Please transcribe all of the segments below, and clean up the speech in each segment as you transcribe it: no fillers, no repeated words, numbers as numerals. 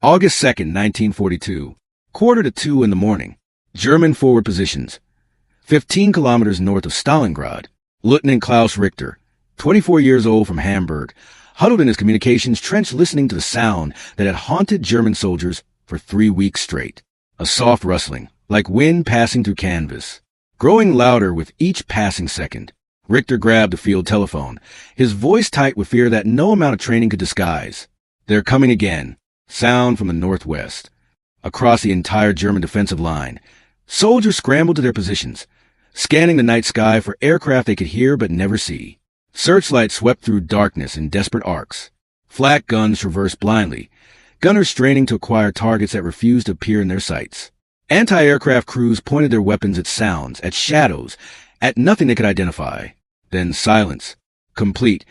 August 2nd, 1942. Quarter to 2 in the morning. German forward positions. 15 kilometers north of Stalingrad. Lieutenant Klaus Richter, 24 years old, from Hamburg, huddled in his communications trench listening to the sound that had haunted German soldiers for 3 weeks straight. A soft rustling, like wind passing through canvas, growing louder with each passing second. Richter grabbed the field telephone, his voice tight with fear that no amount of training could disguise. They're coming again. Sound from the northwest. Across the entire German defensive line, soldiers scrambled to their positions, scanning the night sky for aircraft they could hear but never see. Searchlights swept through darkness in desperate arcs. Flak guns traversed blindly, gunners straining to acquire targets that refused to appear in their sights. Anti-aircraft crews pointed their weapons at sounds, at shadows, at nothing they could identify. Then silence. Complete,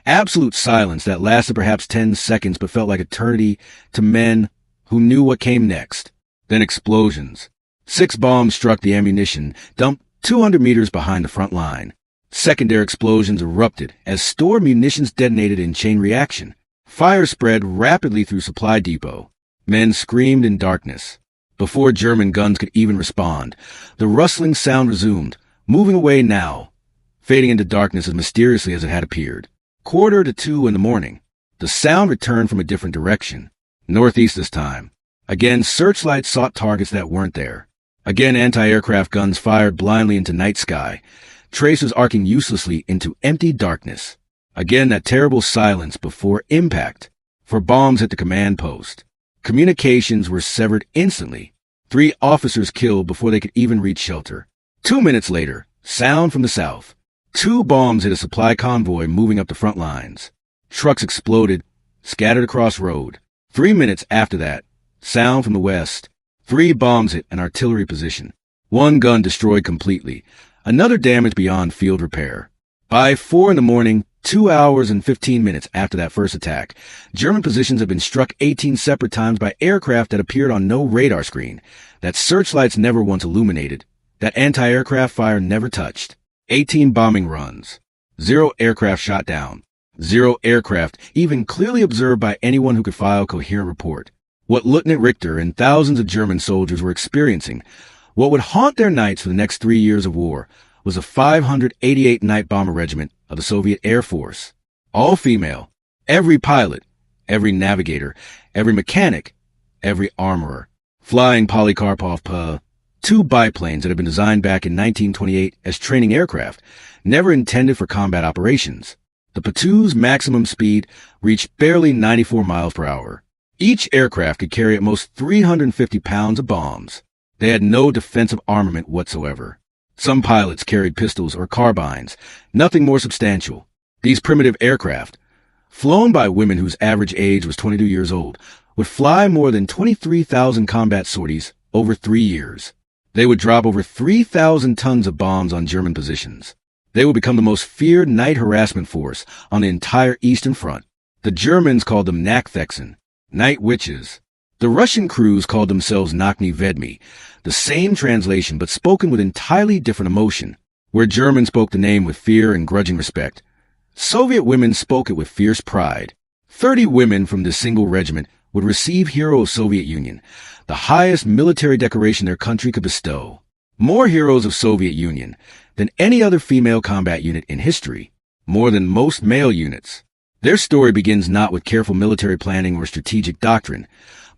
absolute silence that lasted perhaps 10 seconds but felt like eternity to men who knew what came next. Then explosions. 6 bombs struck the ammunition dump 200 meters behind the front line. Secondary explosions erupted as stored munitions detonated in chain reaction. Fire spread rapidly through supply depot. Men screamed in darkness. Before German guns could even respond, the rustling sound resumed, moving away now, fading into darkness as mysteriously as it had appeared. Quarter to 2 in the morning. The sound returned from a different direction. Northeast this time. Again, searchlights sought targets that weren't there. Again, anti-aircraft guns fired blindly into night sky, tracers arcing uselessly into empty darkness. Again, that terrible silence before impact, for bombs hit the command post. Communications were severed instantly. 3 officers killed before they could even reach shelter. 2 minutes later, sound from the south. 2 bombs hit a supply convoy moving up the front lines. Trucks exploded, scattered across road. 3 minutes after that, sound from the west. 3 bombs hit an artillery position. 1 gun destroyed completely. Another damaged beyond field repair. By 4 in the morning, 2 hours and 15 minutes after that first attack, German positions had been struck 18 separate times by aircraft that appeared on no radar screen, that searchlights never once illuminated, that anti-aircraft fire never touched. 18 bombing runs. 0 aircraft shot down. 0 aircraft even clearly observed by anyone who could file a coherent report. What Lieutenant Richter and thousands of German soldiers were experiencing, what would haunt their nights for the next 3 years of war, was a 588 Night Bomber Regiment of the Soviet Air Force. All female. Every pilot, every navigator, every mechanic, every armorer. Flying Polikarpov Po-2 biplanes that had been designed back in 1928 as training aircraft, never intended for combat operations. The Po-2's maximum speed reached barely 94 miles per hour. Each aircraft could carry at most 350 pounds of bombs. They had no defensive armament whatsoever. Some pilots carried pistols or carbines, nothing more substantial. These primitive aircraft, flown by women whose average age was 22 years old, would fly more than 23,000 combat sorties over 3 years. They would drop over 3,000 tons of bombs on German positions. They would become the most feared night harassment force on the entire Eastern Front. The Germans called them Nachtfexen, night witches. The Russian crews called themselves Nochny Vedmi, the same translation but spoken with entirely different emotion. Where Germans spoke the name with fear and grudging respect, Soviet women spoke it with fierce pride. 30 women from this single regiment would receive Hero of Soviet Union, the highest military decoration their country could bestow. More heroes of Soviet Union than any other female combat unit in history, more than most male units. Their story begins not with careful military planning or strategic doctrine,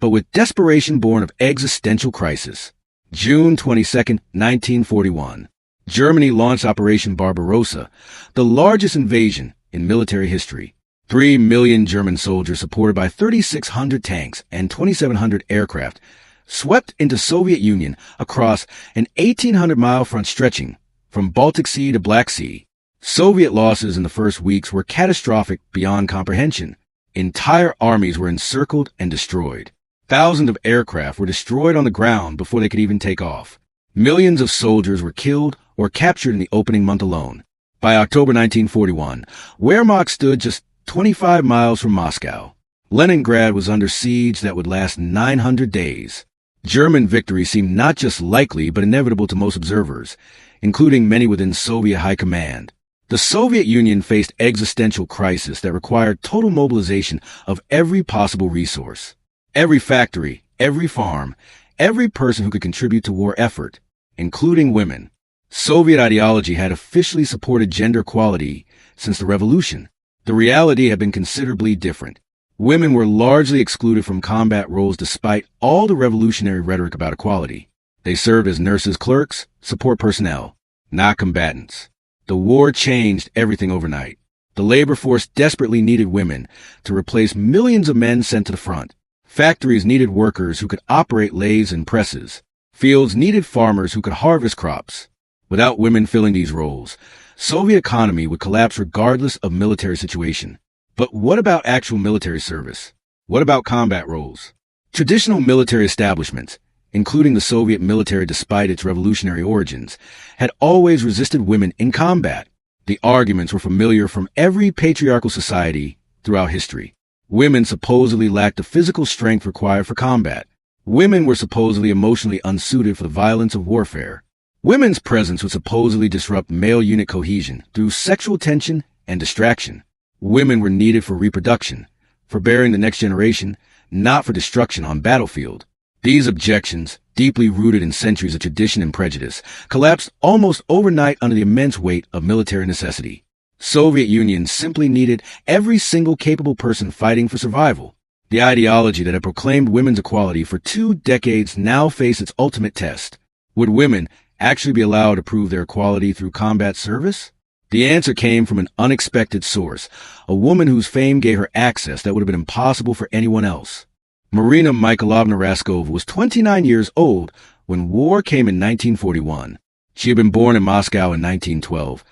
but with desperation born of existential crisis. June 22, 1941. Germany launched Operation Barbarossa, the largest invasion in military history. 3 million German soldiers supported by 3,600 tanks and 2,700 aircraft swept into Soviet Union across an 1,800-mile front stretching from Baltic Sea to Black Sea. Soviet losses in the first weeks were catastrophic beyond comprehension. Entire armies were encircled and destroyed. Thousands of aircraft were destroyed on the ground before they could even take off. Millions of soldiers were killed or captured in the opening month alone. By October 1941, Wehrmacht stood just 25 miles from Moscow. Leningrad was under siege that would last 900 days. German victory seemed not just likely but inevitable to most observers, including many within Soviet high command. The Soviet Union faced existential crisis that required total mobilization of every possible resource. Every factory, every farm, every person who could contribute to war effort, including women. Soviet ideology had officially supported gender equality since the revolution. The reality had been considerably different. Women were largely excluded from combat roles despite all the revolutionary rhetoric about equality. They served as nurses, clerks, support personnel, not combatants. The war changed everything overnight. The labor force desperately needed women to replace millions of men sent to the front. Factories needed workers who could operate lathes and presses. Fields needed farmers who could harvest crops. Without women filling these roles, Soviet economy would collapse regardless of military situation. But what about actual military service? What about combat roles? Traditional military establishments, including the Soviet military despite its revolutionary origins, had always resisted women in combat. The arguments were familiar from every patriarchal society throughout history. Women supposedly lacked the physical strength required for combat. Women were supposedly emotionally unsuited for the violence of warfare. Women's presence would supposedly disrupt male unit cohesion through sexual tension and distraction. Women were needed for reproduction, for bearing the next generation, not for destruction on battlefield. These objections, deeply rooted in centuries of tradition and prejudice, collapsed almost overnight under the immense weight of military necessity. Soviet Union simply needed every single capable person fighting for survival. The ideology that had proclaimed women's equality for 2 decades now faced its ultimate test. Would women actually be allowed to prove their equality through combat service? The answer came from an unexpected source, a woman whose fame gave her access that would have been impossible for anyone else. Marina Mikhailovna Raskova was 29 years old when war came in 1941. She had been born in Moscow in 1912,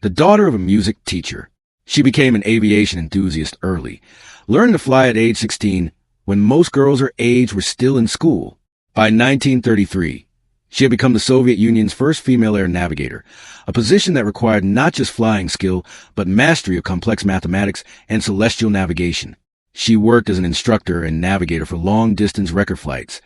the daughter of a music teacher. She became an aviation enthusiast early, learning to fly at age 16 when most girls her age were still in school. By 1933, she had become the Soviet Union's first female air navigator, a position that required not just flying skill, but mastery of complex mathematics and celestial navigation. She worked as an instructor and navigator for long-distance record flights,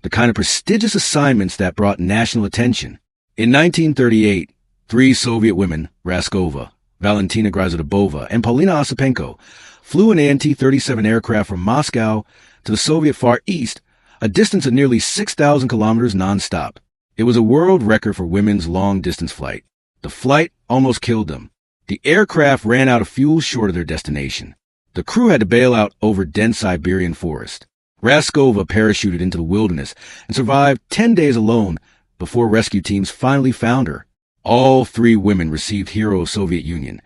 the kind of prestigious assignments that brought national attention. In 1938, 3 Soviet women, Raskova, Valentina Gryzodobova, and Polina Osipenko, flew an AN-T-37 aircraft from Moscow to the Soviet Far East, a distance of nearly 6,000 kilometers non-stop. It was a world record for women's long-distance flight. The flight almost killed them. The aircraft ran out of fuel short of their destination. The crew had to bail out over dense Siberian forest. Raskova parachuted into the wilderness and survived 10 days alone before rescue teams finally found her. All 3 women received Hero of Soviet Union,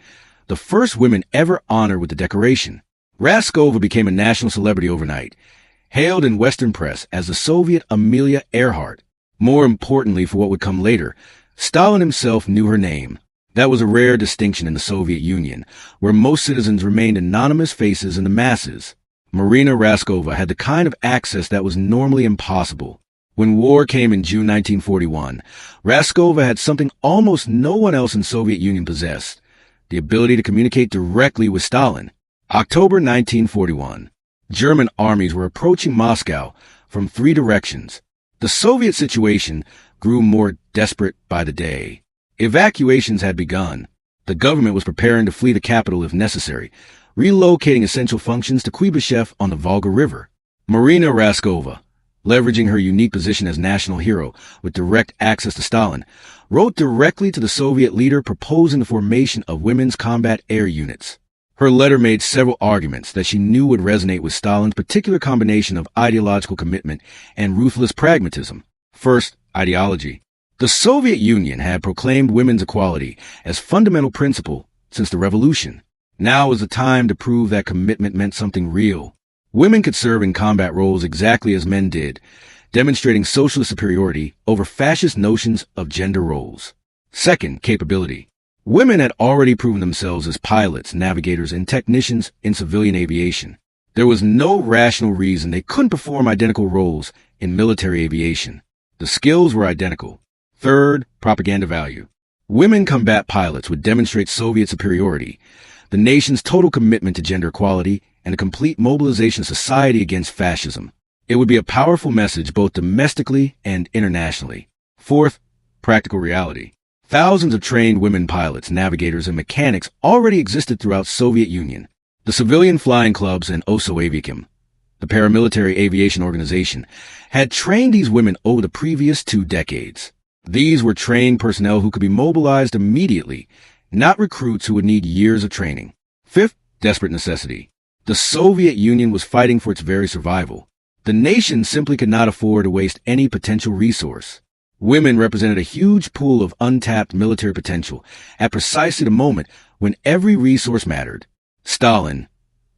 the first women ever honored with the decoration. Raskova became a national celebrity overnight, hailed in Western press as the Soviet Amelia Earhart. More importantly for what would come later, Stalin himself knew her name. That was a rare distinction in the Soviet Union, where most citizens remained anonymous faces in the masses. Marina Raskova had the kind of access that was normally impossible. When war came in June 1941, Raskova had something almost no one else in Soviet Union possessed, the ability to communicate directly with Stalin. October 1941. German armies were approaching Moscow from 3 directions. The Soviet situation grew more desperate by the day. Evacuations had begun. The government was preparing to flee the capital if necessary, relocating essential functions to Kuibyshev on the Volga River. Marina Raskova, leveraging her unique position as national hero with direct access to Stalin, wrote directly to the Soviet leader proposing the formation of women's combat air units. Her letter made several arguments that she knew would resonate with Stalin's particular combination of ideological commitment and ruthless pragmatism. First, ideology. The Soviet Union had proclaimed women's equality as fundamental principle since the revolution. Now was the time to prove that commitment meant something real. Women could serve in combat roles exactly as men did, demonstrating socialist superiority over fascist notions of gender roles. Second, capability. Women had already proven themselves as pilots, navigators, and technicians in civilian aviation. There was no rational reason they couldn't perform identical roles in military aviation. The skills were identical. Third, propaganda value. Women combat pilots would demonstrate Soviet superiority, the nation's total commitment to gender equality, and a complete mobilization of society against fascism. It would be a powerful message both domestically and internationally. Fourth, practical reality. Thousands of trained women pilots, navigators, and mechanics already existed throughout Soviet Union. The civilian flying clubs and Aviation, the paramilitary aviation organization, had trained these women over the previous 2 decades. These were trained personnel who could be mobilized immediately, not recruits who would need years of training. Fifth, desperate necessity. The Soviet Union was fighting for its very survival. The nation simply could not afford to waste any potential resource. Women represented a huge pool of untapped military potential at precisely the moment when every resource mattered. Stalin,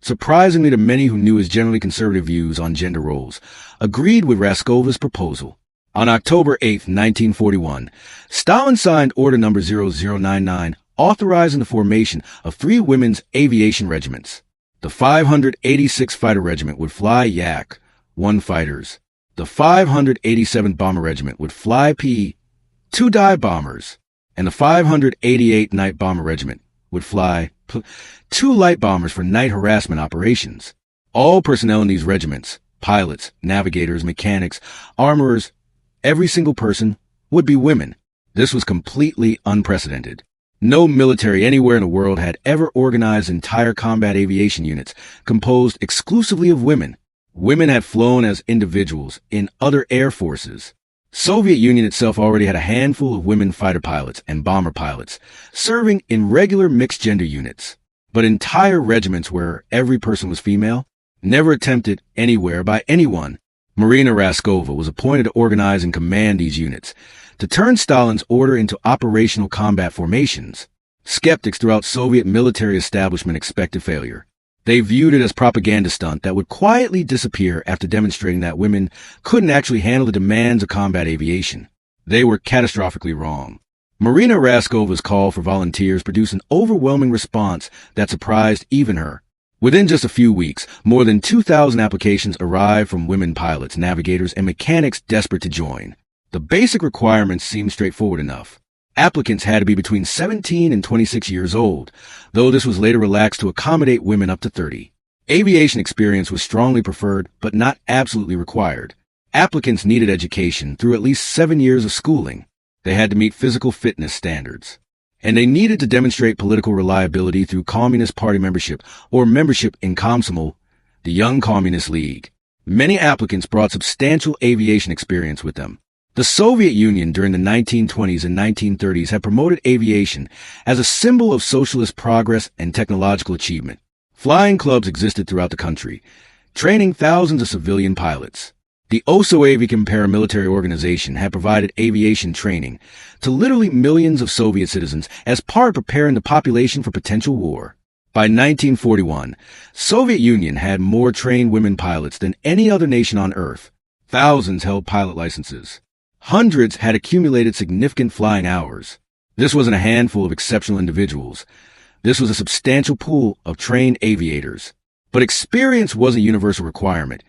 surprisingly to many who knew his generally conservative views on gender roles, agreed with Raskova's proposal. On October 8, 1941, Stalin signed Order No. 0099, authorizing the formation of 3 women's aviation regiments. The 586th Fighter Regiment would fly Yak-1 fighters. The 587th Bomber Regiment would fly P-2 dive bombers. And the 588th Night Bomber Regiment would fly P-2 light bombers for night harassment operations. All personnel in these regiments, pilots, navigators, mechanics, armorers, every single person would be women. This was completely unprecedented. No military anywhere in the world had ever organized entire combat aviation units composed exclusively of women. Women had flown as individuals in other air forces. Soviet Union itself already had a handful of women fighter pilots and bomber pilots serving in regular mixed-gender units. But entire regiments where every person was female, never attempted anywhere by anyone. Marina Raskova was appointed to organize and command these units, to turn Stalin's order into operational combat formations. Skeptics throughout Soviet military establishment expected failure. They viewed it as propaganda stunt that would quietly disappear after demonstrating that women couldn't actually handle the demands of combat aviation. They were catastrophically wrong. Marina Raskova's call for volunteers produced an overwhelming response that surprised even her. Within just a few weeks, more than 2,000 applications arrived from women pilots, navigators, and mechanics desperate to join. The basic requirements seemed straightforward enough. Applicants had to be between 17 and 26 years old, though this was later relaxed to accommodate women up to 30. Aviation experience was strongly preferred, but not absolutely required. Applicants needed education through at least 7 years of schooling. They had to meet physical fitness standards. And they needed to demonstrate political reliability through Communist Party membership or membership in Komsomol, the Young Communist League. Many applicants brought substantial aviation experience with them. The Soviet Union during the 1920s and 1930s had promoted aviation as a symbol of socialist progress and technological achievement. Flying clubs existed throughout the country, training thousands of civilian pilots. The Aviation paramilitary organization had provided aviation training to literally millions of Soviet citizens as part of preparing the population for potential war. By 1941, Soviet Union had more trained women pilots than any other nation on Earth. Thousands held pilot licenses. Hundreds had accumulated significant flying hours. This wasn't a handful of exceptional individuals. This was a substantial pool of trained aviators. But experience was a universal requirement,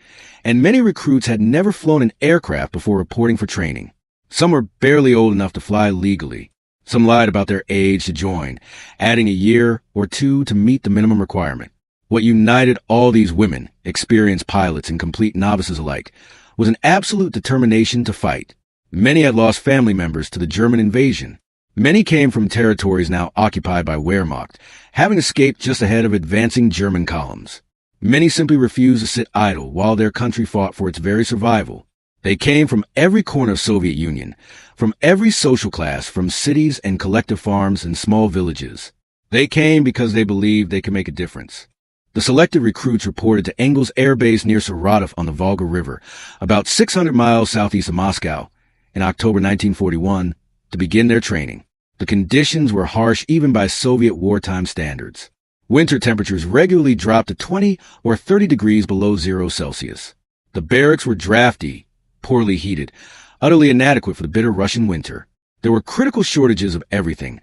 and many recruits had never flown an aircraft before reporting for training. Some were barely old enough to fly legally. Some lied about their age to join, adding a year or 2 to meet the minimum requirement. What united all these women, experienced pilots and complete novices alike, was an absolute determination to fight. Many had lost family members to the German invasion. Many came from territories now occupied by Wehrmacht, having escaped just ahead of advancing German columns. Many simply refused to sit idle while their country fought for its very survival. They came from every corner of Soviet Union, from every social class, from cities and collective farms and small villages. They came because they believed they could make a difference. The selected recruits reported to Engels Airbase near Saratov on the Volga River, about 600 miles southeast of Moscow, in October 1941, to begin their training. The conditions were harsh even by Soviet wartime standards. Winter temperatures regularly dropped to 20 or 30 degrees below 0 Celsius. The barracks were drafty, poorly heated, utterly inadequate for the bitter Russian winter. There were critical shortages of everything: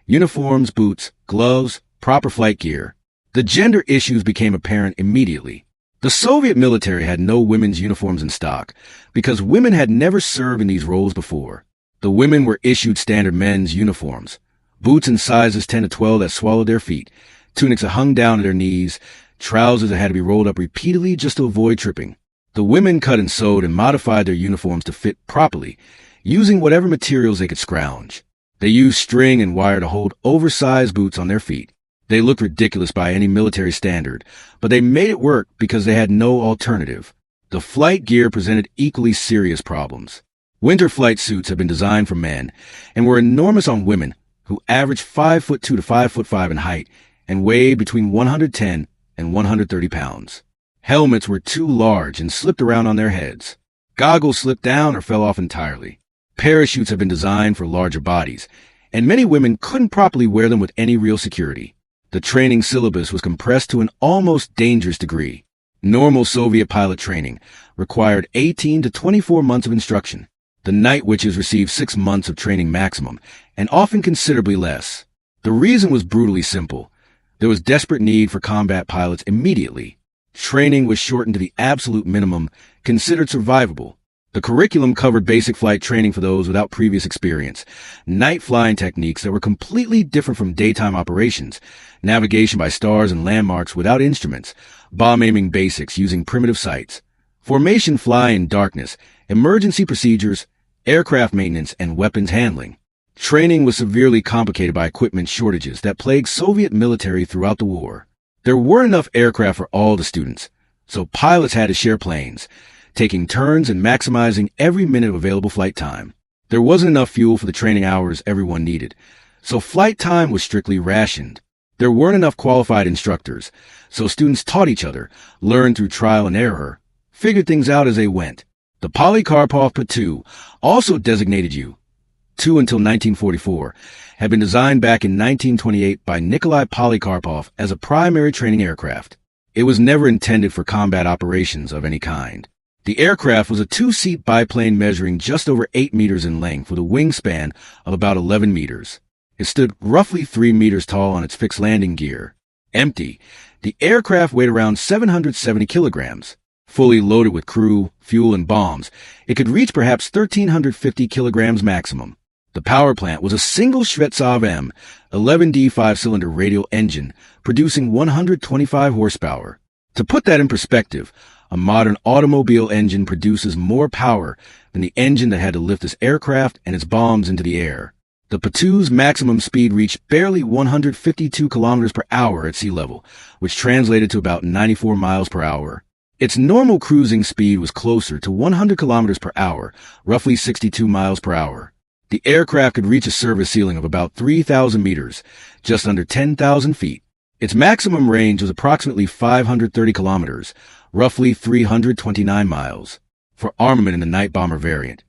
uniforms, boots, gloves, proper flight gear. The gender issues became apparent immediately. The Soviet military had no women's uniforms in stock because women had never served in these roles before. The women were issued standard men's uniforms, boots in sizes 10 to 12 that swallowed their feet, tunics that hung down to their knees, trousers that had to be rolled up repeatedly just to avoid tripping. The women cut and sewed and modified their uniforms to fit properly, using whatever materials they could scrounge. They used string and wire to hold oversized boots on their feet. They looked ridiculous by any military standard, but they made it work because they had no alternative. The flight gear presented equally serious problems. Winter flight suits had been designed for men and were enormous on women, who averaged 5'2" to 5'5" in height and weighed between 110 and 130 pounds. Helmets were too large and slipped around on their heads. Goggles slipped down or fell off entirely. Parachutes had been designed for larger bodies, and many women couldn't properly wear them with any real security. The training syllabus was compressed to an almost dangerous degree. Normal Soviet pilot training required 18 to 24 months of instruction. The Night Witches received 6 months of training maximum, and often considerably less. The reason was brutally simple. There was desperate need for combat pilots immediately. Training was shortened to the absolute minimum, considered survivable. The curriculum covered basic flight training for those without previous experience, night flying techniques that were completely different from daytime operations, navigation by stars and landmarks without instruments, bomb aiming basics using primitive sights, formation fly in darkness, emergency procedures, aircraft maintenance, and weapons handling. Training was severely complicated by equipment shortages that plagued Soviet military throughout the war. There weren't enough aircraft for all the students, so pilots had to share planes, taking turns and maximizing every minute of available flight time. There wasn't enough fuel for the training hours everyone needed, so flight time was strictly rationed. There weren't enough qualified instructors, so students taught each other, learned through trial and error, figured things out as they went. The Polikarpov Po-2, also designated U-2 until 1944, had been designed back in 1928 by Nikolai Polikarpov as a primary training aircraft. It was never intended for combat operations of any kind. The aircraft was a 2-seat biplane measuring just over 8 meters in length with a wingspan of about 11 meters. It stood roughly 3 meters tall on its fixed landing gear. Empty, the aircraft weighed around 770 kilograms. Fully loaded with crew, fuel, and bombs, it could reach perhaps 1,350 kilograms maximum. The power plant was a single Shvetsov M, 11D 5-cylinder radial engine, producing 125 horsepower. To put that in perspective, a modern automobile engine produces more power than the engine that had to lift this aircraft and its bombs into the air. The Po-2's maximum speed reached barely 152 kilometers per hour at sea level, which translated to about 94 miles per hour. Its normal cruising speed was closer to 100 kilometers per hour, roughly 62 miles per hour. The aircraft could reach a service ceiling of about 3,000 meters, just under 10,000 feet. Its maximum range was approximately 530 kilometers, roughly 329 miles. For armament in the Night Bomber variant,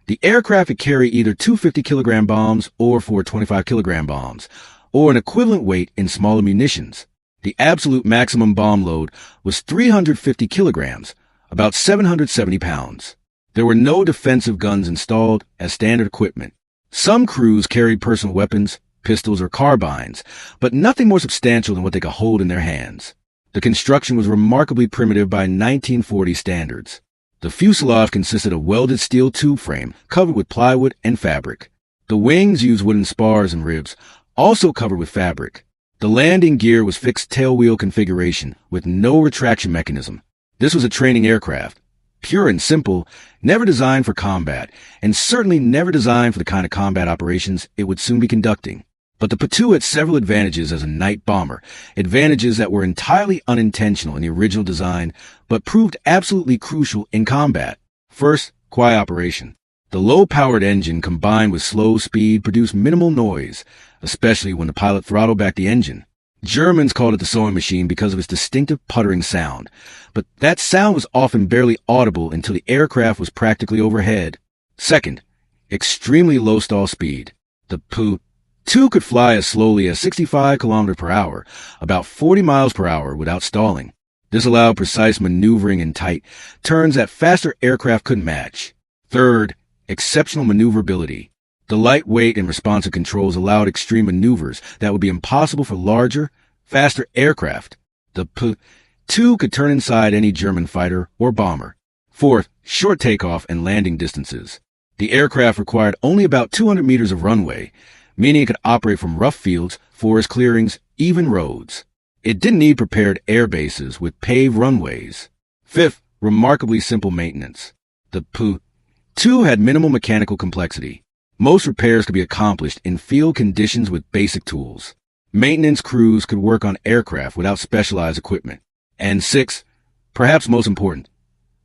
the aircraft could carry either 250-kilogram bombs or 425-kilogram bombs, or an equivalent weight in smaller munitions. The absolute maximum bomb load was 350 kilograms, about 770 pounds. There were no defensive guns installed as standard equipment. Some crews carried personal weapons, pistols, or carbines, but nothing more substantial than what they could hold in their hands. The construction was remarkably primitive by 1940 standards. The fuselage consisted of welded steel tube frame covered with plywood and fabric. The wings used wooden spars and ribs, also covered with fabric. The landing gear was fixed tailwheel configuration with no retraction mechanism. This was a training aircraft, pure and simple, never designed for combat, and certainly never designed for the kind of combat operations it would soon be conducting. But the Po-2 had several advantages as a night bomber, advantages that were entirely unintentional in the original design, but proved absolutely crucial in combat. First, quiet operation. The low-powered engine combined with slow speed produced minimal noise, especially when the pilot throttled back the engine. Germans called it the sewing machine because of its distinctive puttering sound, but that sound was often barely audible until the aircraft was practically overhead. Second, extremely low stall speed. The Po-2 could fly as slowly as 65 kilometers per hour, about 40 miles per hour without stalling. This allowed precise maneuvering in tight turns that faster aircraft couldn't match. Third, exceptional maneuverability. The lightweight and responsive controls allowed extreme maneuvers that would be impossible for larger, faster aircraft. The Po-2 could turn inside any German fighter or bomber. Fourth, short takeoff and landing distances. The aircraft required only about 200 meters of runway, meaning it could operate from rough fields, forest clearings, even roads. It didn't need prepared air bases with paved runways. Fifth, remarkably simple maintenance. The Po-2 had minimal mechanical complexity. Most repairs could be accomplished in field conditions with basic tools. Maintenance crews could work on aircraft without specialized equipment. And 6, perhaps most important,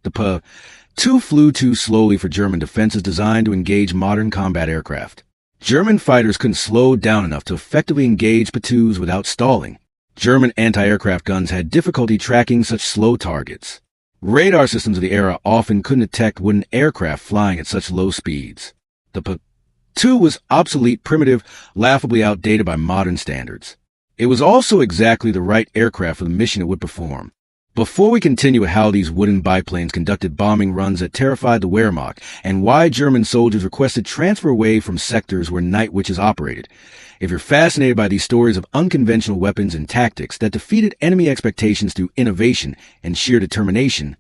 the Po-2 flew too slowly for German defenses designed to engage modern combat aircraft. German fighters couldn't slow down enough to effectively engage Po-2s without stalling. German anti-aircraft guns had difficulty tracking such slow targets. Radar systems of the era often couldn't detect wooden aircraft flying at such low speeds. The Po-2 was obsolete, primitive, laughably outdated by modern standards. It was also exactly the right aircraft for the mission it would perform. Before we continue with how these wooden biplanes conducted bombing runs that terrified the Wehrmacht and why German soldiers requested transfer away from sectors where night witches operated, if you're fascinated by these stories of unconventional weapons and tactics that defeated enemy expectations through innovation and sheer determination,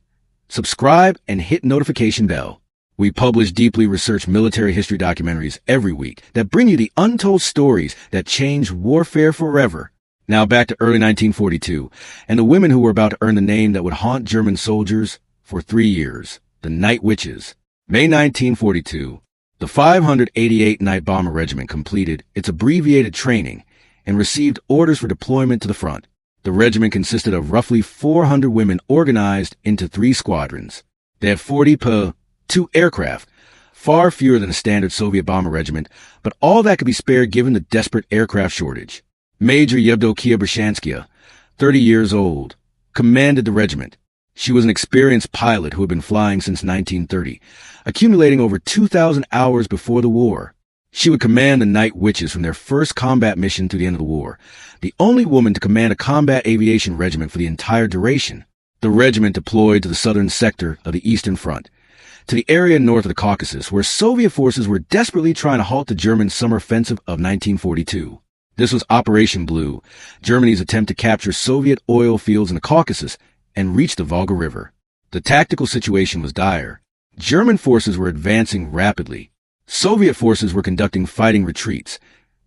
subscribe and hit notification bell. We publish deeply researched military history documentaries every week that bring you the untold stories that changed warfare forever. Now back to early 1942, and the women who were about to earn the name that would haunt German soldiers for 3 years, the Night Witches. May 1942, the 588th Night Bomber Regiment completed its abbreviated training and received orders for deployment to the front. The regiment consisted of roughly 400 women organized into 3 squadrons. They had 40 Po-2 aircraft, far fewer than a standard Soviet bomber regiment, but all that could be spared given the desperate aircraft shortage. Major Yevdokia Brushanskaya, 30 years old, commanded the regiment. She was an experienced pilot who had been flying since 1930, accumulating over 2,000 hours before the war. She would command the Night Witches from their first combat mission to the end of the war, the only woman to command a combat aviation regiment for the entire duration. The regiment deployed to the southern sector of the Eastern Front, to the area north of the Caucasus, where Soviet forces were desperately trying to halt the German summer offensive of 1942. This was Operation Blue, Germany's attempt to capture Soviet oil fields in the Caucasus and reach the Volga River. The tactical situation was dire. German forces were advancing rapidly. Soviet forces were conducting fighting retreats,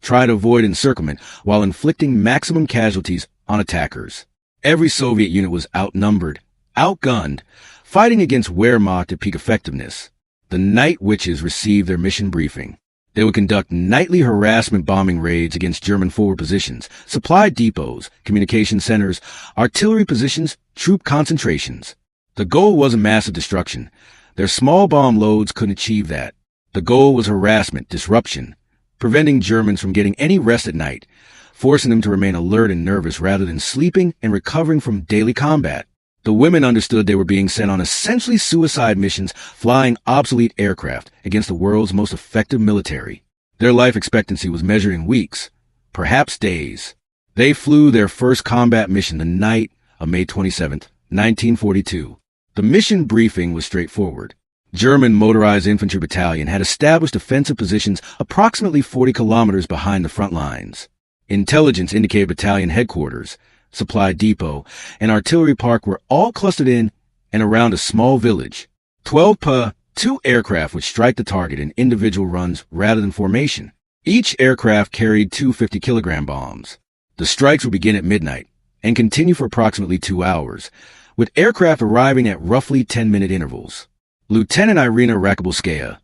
trying to avoid encirclement while inflicting maximum casualties on attackers. Every Soviet unit was outnumbered, outgunned, fighting against Wehrmacht at peak effectiveness. The Night Witches received their mission briefing. They would conduct nightly harassment bombing raids against German forward positions, supply depots, communication centers, artillery positions, troop concentrations. The goal wasn't massive destruction. Their small bomb loads couldn't achieve that. The goal was harassment, disruption, preventing Germans from getting any rest at night, forcing them to remain alert and nervous rather than sleeping and recovering from daily combat. The women understood they were being sent on essentially suicide missions, flying obsolete aircraft against the world's most effective military. Their life expectancy was measured in weeks, perhaps days. They flew their first combat mission the night of May 27, 1942. The mission briefing was straightforward. German Motorized Infantry Battalion had established defensive positions approximately 40 kilometers behind the front lines. Intelligence indicated battalion headquarters, supply depot, and artillery park were all clustered in and around a small village. 12 Po-2 aircraft would strike the target in individual runs rather than formation. Each aircraft carried 2 50-kilogram bombs. The strikes would begin at midnight and continue for approximately 2 hours, with aircraft arriving at roughly 10-minute intervals. Lieutenant Irina Rakobolskaya,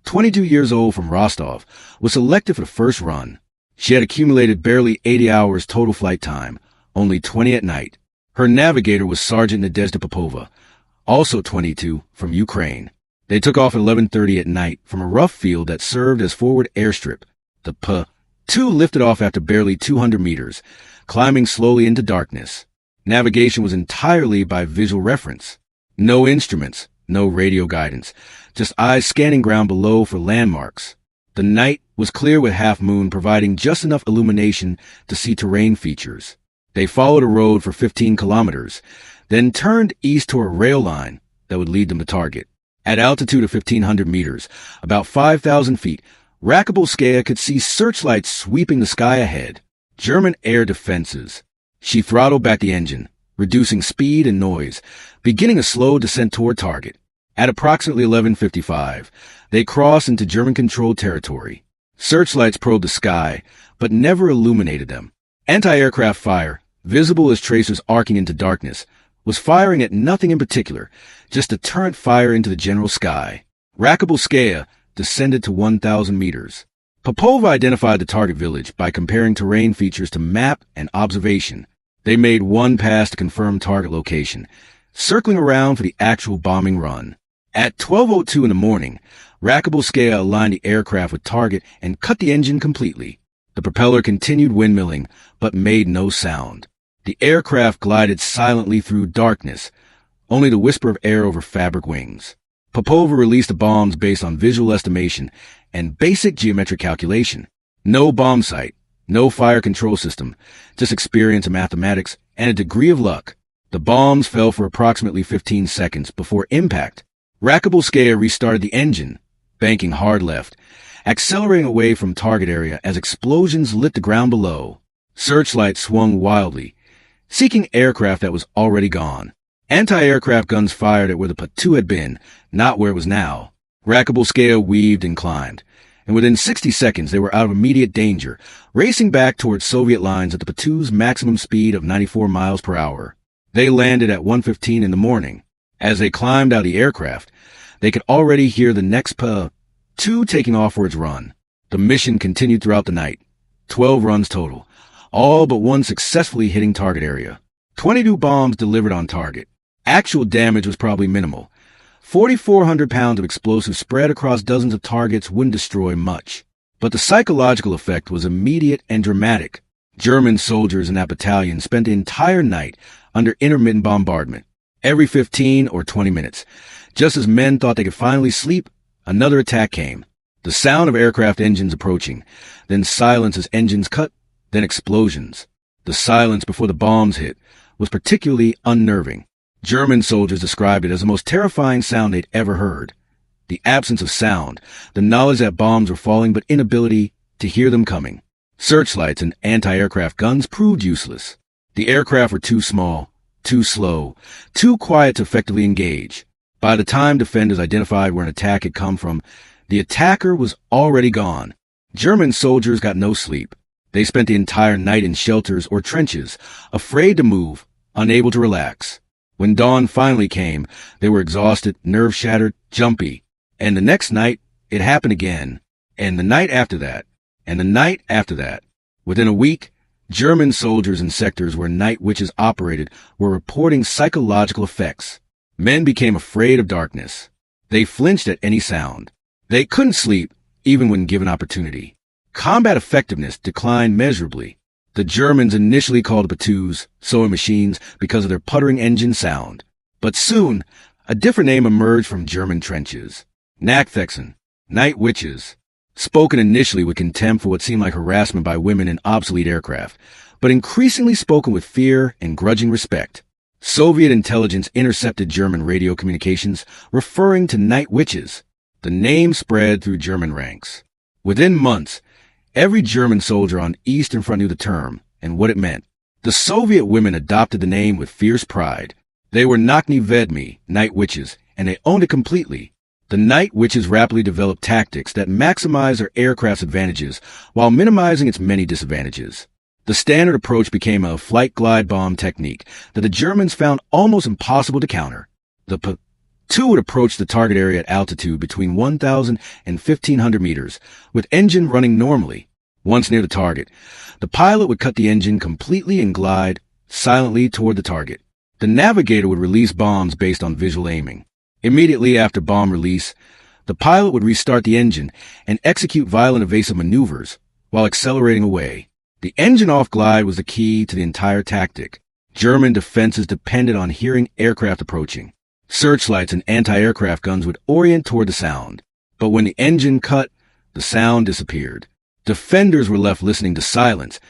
22 years old from Rostov, was selected for the first run. She had accumulated barely 80 hours total flight time, only 20 at night. Her navigator was Sergeant Nadezhda Popova, also 22, from Ukraine. They took off at 11:30 at night from a rough field that served as forward airstrip. The Po-2 lifted off after barely 200 meters, climbing slowly into darkness. Navigation was entirely by visual reference. No instruments, no radio guidance, just eyes scanning ground below for landmarks. The night was clear with half moon providing just enough illumination to see terrain features. They followed a road for 15 kilometers, then turned east toward a rail line that would lead them to target. At altitude of 1,500 meters, about 5,000 feet, Rakobolskaya could see searchlights sweeping the sky ahead. German air defenses. She throttled back the engine, reducing speed and noise, beginning a slow descent toward target. At approximately 11:55, they crossed into German-controlled territory. Searchlights probed the sky, but never illuminated them. Anti-aircraft fire, visible as tracers arcing into darkness, was firing at nothing in particular, just deterrent fire into the general sky. Rakobolskaya descended to 1,000 meters. Popova identified the target village by comparing terrain features to map and observation. They made one pass to confirm target location, circling around for the actual bombing run. At 12:02 in the morning, Raskova aligned the aircraft with target and cut the engine completely. The propeller continued windmilling, but made no sound. The aircraft glided silently through darkness, only the whisper of air over fabric wings. Popova released the bombs based on visual estimation and basic geometric calculation. No bomb sight, no fire control system, just experience in mathematics and a degree of luck. The bombs fell for approximately 15 seconds before impact. Raskova restarted the engine, banking hard left, accelerating away from target area as explosions lit the ground below. Searchlights swung wildly, seeking aircraft that was already gone. Anti-aircraft guns fired at where the Po-2 had been, not where it was now. Raskova weaved and climbed, and within 60 seconds they were out of immediate danger, racing back towards Soviet lines at the Po-2's maximum speed of 94 miles per hour. They landed at 1:15 in the morning. As they climbed out of the aircraft, they could already hear the next Po-2 taking off for its run. The mission continued throughout the night. 12 runs total, all but one successfully hitting target area. 22 bombs delivered on target. Actual damage was probably minimal. 4,400 pounds of explosives spread across dozens of targets wouldn't destroy much. But the psychological effect was immediate and dramatic. German soldiers in that battalion spent the entire night under intermittent bombardment. Every 15 or 20 minutes, just as men thought they could finally sleep, another attack came. The sound of aircraft engines approaching, then silence as engines cut, then explosions. The silence before the bombs hit was particularly unnerving. German soldiers described it as the most terrifying sound they'd ever heard. The absence of sound, the knowledge that bombs were falling but inability to hear them coming. Searchlights and anti-aircraft guns proved useless. The aircraft were too small, too slow, too quiet to effectively engage. By the time defenders identified where an attack had come from, the attacker was already gone. German soldiers got no sleep. They spent the entire night in shelters or trenches, afraid to move, unable to relax. When dawn finally came, they were exhausted, nerve-shattered, jumpy. And the next night, it happened again. And the night after that. And the night after that. Within a week, German soldiers in sectors where night witches operated were reporting psychological effects. Men became afraid of darkness. They flinched at any sound. They couldn't sleep, even when given opportunity. Combat effectiveness declined measurably. The Germans initially called the Po-2s sewing machines because of their puttering engine sound. But soon, a different name emerged from German trenches. Nachthexen, night witches. Spoken initially with contempt for what seemed like harassment by women in obsolete aircraft, but increasingly spoken with fear and grudging respect. Soviet intelligence intercepted German radio communications, referring to night witches. The name spread through German ranks. Within months, every German soldier on Eastern Front knew the term and what it meant. The Soviet women adopted the name with fierce pride. They were Nakhny Vedmi, night witches, and they owned it completely. The night witches rapidly developed tactics that maximized their aircraft's advantages while minimizing its many disadvantages. The standard approach became a flight glide bomb technique that the Germans found almost impossible to counter. The Po-2 would approach the target area at altitude between 1,000 and 1,500 meters, with engine running normally. Once near the target, the pilot would cut the engine completely and glide silently toward the target. The navigator would release bombs based on visual aiming. Immediately after bomb release, the pilot would restart the engine and execute violent evasive maneuvers while accelerating away. The engine-off glide was the key to the entire tactic. German defenses depended on hearing aircraft approaching. Searchlights and anti-aircraft guns would orient toward the sound. But when the engine cut, the sound disappeared. Defenders were left listening to silence,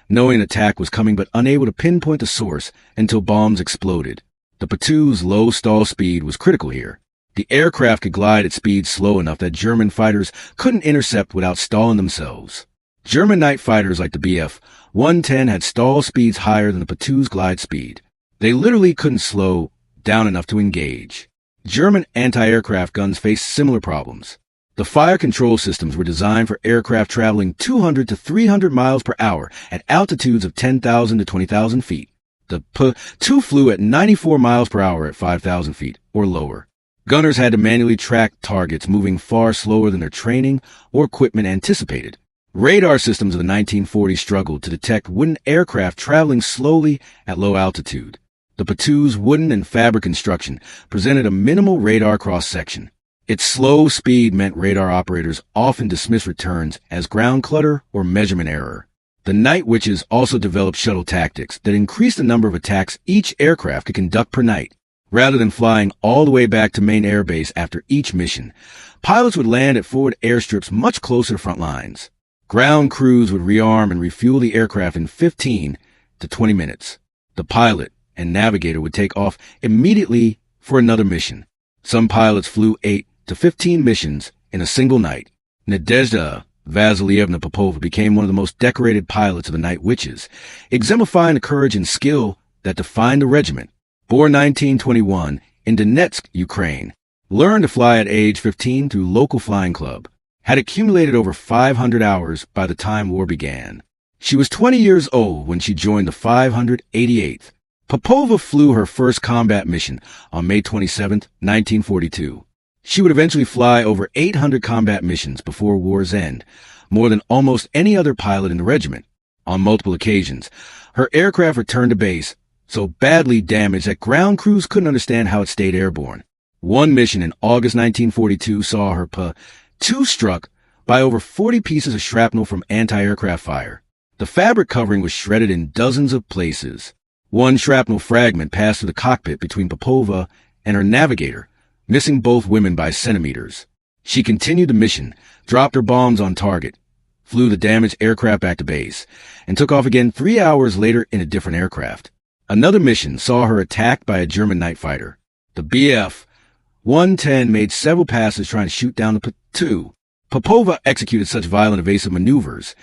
knowing an attack was coming but unable to pinpoint the source until bombs exploded. The Po-2's low stall speed was critical here. The aircraft could glide at speeds slow enough that German fighters couldn't intercept without stalling themselves. German night fighters like the Bf-110 had stall speeds higher than the Po-2's glide speed. They literally couldn't slow down enough to engage. German anti-aircraft guns faced similar problems. The fire control systems were designed for aircraft traveling 200 to 300 miles per hour at altitudes of 10,000 to 20,000 feet. The Po-2 flew at 94 miles per hour at 5,000 feet or lower. Gunners had to manually track targets moving far slower than their training or equipment anticipated. Radar systems of the 1940s struggled to detect wooden aircraft traveling slowly at low altitude. The Po-2's wooden and fabric construction presented a minimal radar cross-section. Its slow speed meant radar operators often dismissed returns as ground clutter or measurement error. The Night Witches also developed shuttle tactics that increased the number of attacks each aircraft could conduct per night. Rather than flying all the way back to main airbase after each mission, pilots would land at forward airstrips much closer to front lines. Ground crews would rearm and refuel the aircraft in 15 to 20 minutes. The pilot and navigator would take off immediately for another mission. Some pilots flew 8 to 15 missions in a single night. Nadezhda Vasilievna Popova became one of the most decorated pilots of the Night Witches, exemplifying the courage and skill that defined the regiment. Born 1921 in Donetsk, Ukraine, learned to fly at age 15 through local flying club, had accumulated over 500 hours by the time war began. She was 20 years old when she joined the 588th. Popova flew her first combat mission on May 27, 1942. She would eventually fly over 800 combat missions before war's end, more than almost any other pilot in the regiment. On multiple occasions, her aircraft returned to base, so badly damaged that ground crews couldn't understand how it stayed airborne. One mission in August 1942 saw her Po-2 struck by over 40 pieces of shrapnel from anti-aircraft fire. The fabric covering was shredded in dozens of places. One shrapnel fragment passed through the cockpit between Popova and her navigator, missing both women by centimeters. She continued the mission, dropped her bombs on target, flew the damaged aircraft back to base, and took off again 3 hours later in a different aircraft. Another mission saw her attacked by a German night fighter. The Bf-110 made several passes trying to shoot down the Po-2. Popova executed such violent evasive maneuvers,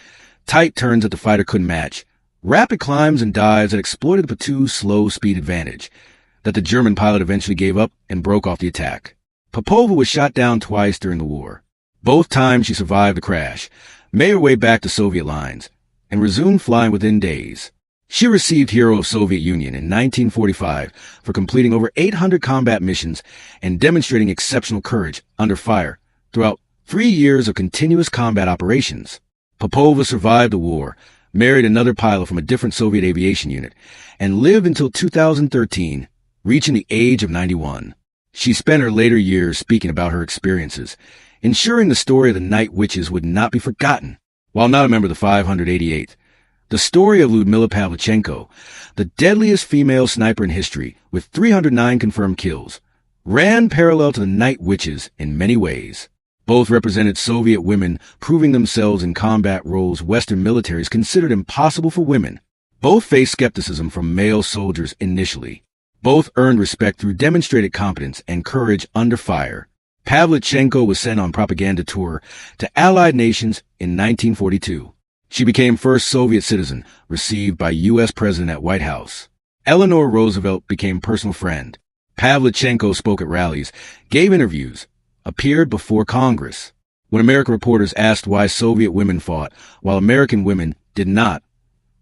tight turns that the fighter couldn't match, rapid climbs and dives that exploited the Po-2's slow speed advantage, that the German pilot eventually gave up and broke off the attack. Popova was shot down twice during the war. Both times she survived the crash, made her way back to Soviet lines, and resumed flying within days. She received Hero of Soviet Union in 1945 for completing over 800 combat missions and demonstrating exceptional courage under fire throughout 3 years of continuous combat operations. Popova survived the war, married another pilot from a different Soviet aviation unit, and lived until 2013, reaching the age of 91. She spent her later years speaking about her experiences, ensuring the story of the Night Witches would not be forgotten. While not a member of the 588th, the story of Lyudmila Pavlichenko, the deadliest female sniper in history with 309 confirmed kills, ran parallel to the Night Witches in many ways. Both represented Soviet women proving themselves in combat roles Western militaries considered impossible for women. Both faced skepticism from male soldiers initially. Both earned respect through demonstrated competence and courage under fire. Pavlichenko was sent on propaganda tour to Allied nations in 1942. She became first Soviet citizen received by U.S. President at White House. Eleanor Roosevelt became personal friend. Pavlichenko spoke at rallies, gave interviews, appeared before Congress. When American reporters asked why Soviet women fought while American women did not,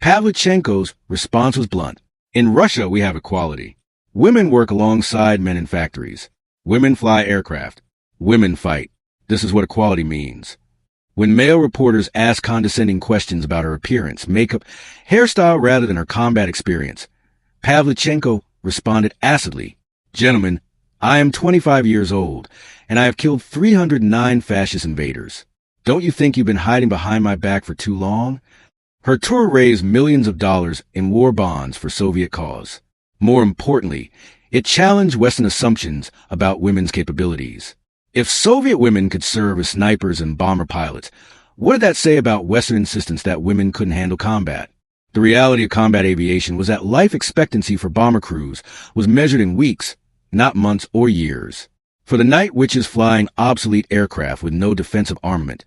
Pavlichenko's response was blunt. In Russia, we have equality. Women work alongside men in factories. Women fly aircraft. Women fight. This is what equality means. When male reporters asked condescending questions about her appearance, makeup, hairstyle rather than her combat experience, Pavlichenko responded acidly, "Gentlemen, I am 25 years old, and I have killed 309 fascist invaders. Don't you think you've been hiding behind my back for too long?" Her tour raised millions of dollars in war bonds for Soviet cause. More importantly, it challenged Western assumptions about women's capabilities. If Soviet women could serve as snipers and bomber pilots, what did that say about Western insistence that women couldn't handle combat? The reality of combat aviation was that life expectancy for bomber crews was measured in weeks, not months or years. For the Night Witches flying obsolete aircraft with no defensive armament,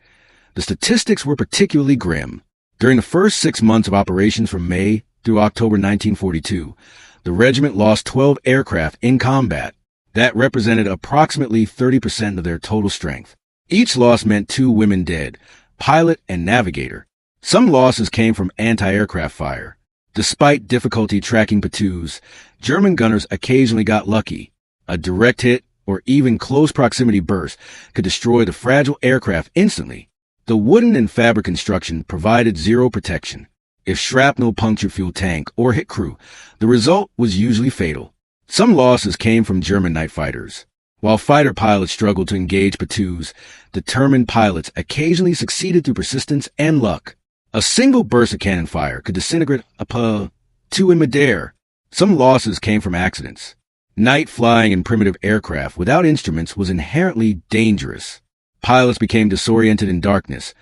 the statistics were particularly grim. During the first 6 months of operations from May through October 1942, the regiment lost 12 aircraft in combat. That represented approximately 30% of their total strength. Each loss meant 2 women dead, pilot and navigator. Some losses came from anti-aircraft fire. Despite difficulty tracking Po-2s, German gunners occasionally got lucky. A direct hit or even close proximity burst could destroy the fragile aircraft instantly. The wooden and fabric construction provided zero protection. If shrapnel punctured fuel tank or hit crew, the result was usually fatal. Some losses came from German night fighters. While fighter pilots struggled to engage Po-2s, determined pilots occasionally succeeded through persistence and luck. A single burst of cannon fire could disintegrate a Po-2 in midair. Some losses came from accidents. Night flying in primitive aircraft without instruments was inherently dangerous. Pilots became disoriented in darkness,